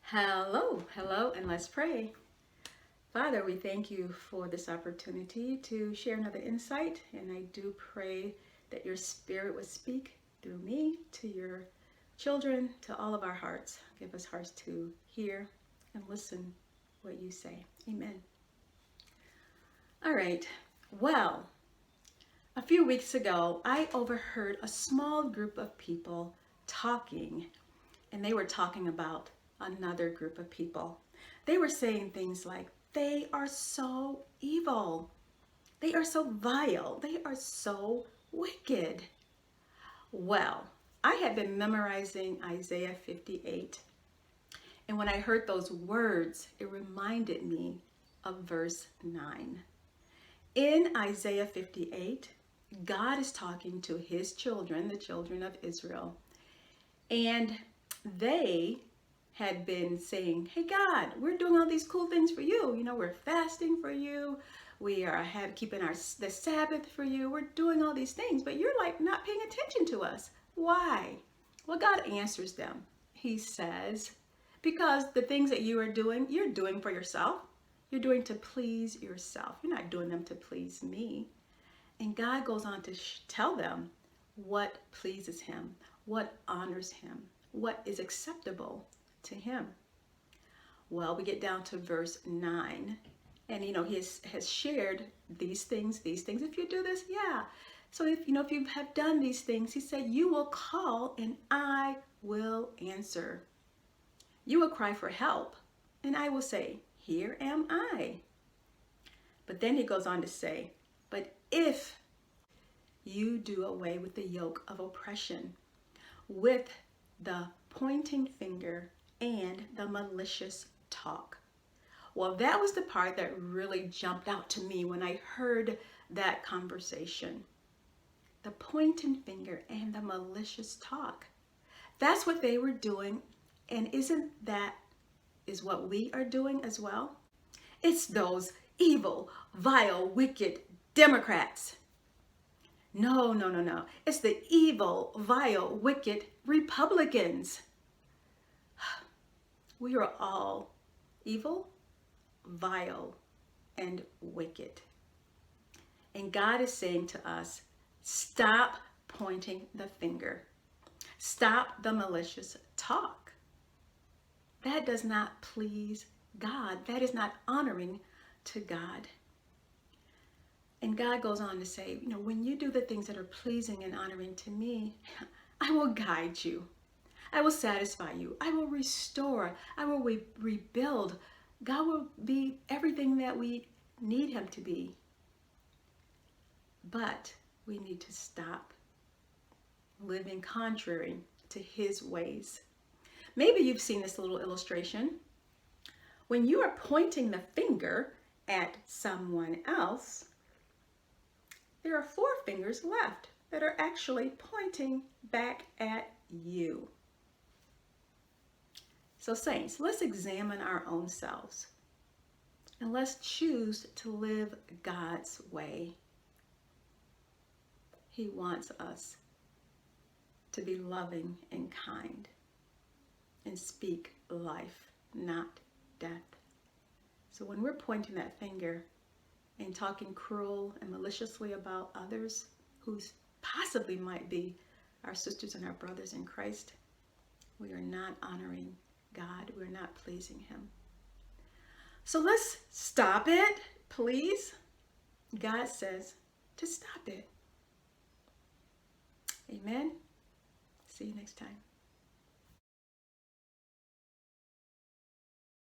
Hello, and let's pray. Father, we thank you for this opportunity to share another insight, and I do pray that your spirit would speak through me to your children, to all of our hearts. Give us hearts to hear and listen what you say. Amen. All right. Well, a few weeks ago, I overheard a small group of people talking, and they were talking about another group of people. They were saying things like, they are so evil. They are so vile. They are so wicked. Well, I had been memorizing Isaiah 58. And when I heard those words, it reminded me of verse 9. In Isaiah 58, God is talking to his children, the children of Israel. And they had been saying, hey God, we're doing all these cool things for you. You know, we're fasting for you. We are keeping the Sabbath for you. We're doing all these things, but you're like not paying attention to us. Why? Well, God answers them. He says, because the things that you are doing, you're doing for yourself. You're doing to please yourself. You're not doing them to please me. And God goes on to tell them what pleases him, what honors him, what is acceptable to him. Well, we get down to verse 9, and he has shared these things. If you do this, yeah. So if you have done these things, he said, you will call and I will answer. You will cry for help, and I will say, here am I. But then he goes on to say, but if you do away with the yoke of oppression, with the pointing finger and the malicious talk. Well, that was the part that really jumped out to me when I heard that conversation. The pointing finger and the malicious talk. That's what they were doing, and isn't that is what we are doing as well? It's those evil, vile, wicked Democrats. No. It's the evil, vile, wicked Republicans. We are all evil, vile, and wicked. And God is saying to us, stop pointing the finger. Stop the malicious talk. That does not please God. That is not honoring to God. And God goes on to say, when you do the things that are pleasing and honoring to me, I will guide you. I will satisfy you. I will restore. I will rebuild. God will be everything that we need him to be. But we need to stop living contrary to his ways. Maybe you've seen this little illustration. When you are pointing the finger at someone else, there are 4 fingers left that are actually pointing back at you. So saints, let's examine our own selves and let's choose to live God's way. He wants us to be loving and kind and speak life, not death. So when we're pointing that finger and talking cruel and maliciously about others who possibly might be our sisters and our brothers in Christ, we are not honoring God. We're not pleasing him. So let's stop it, please. God says to stop it. Amen. See you next time.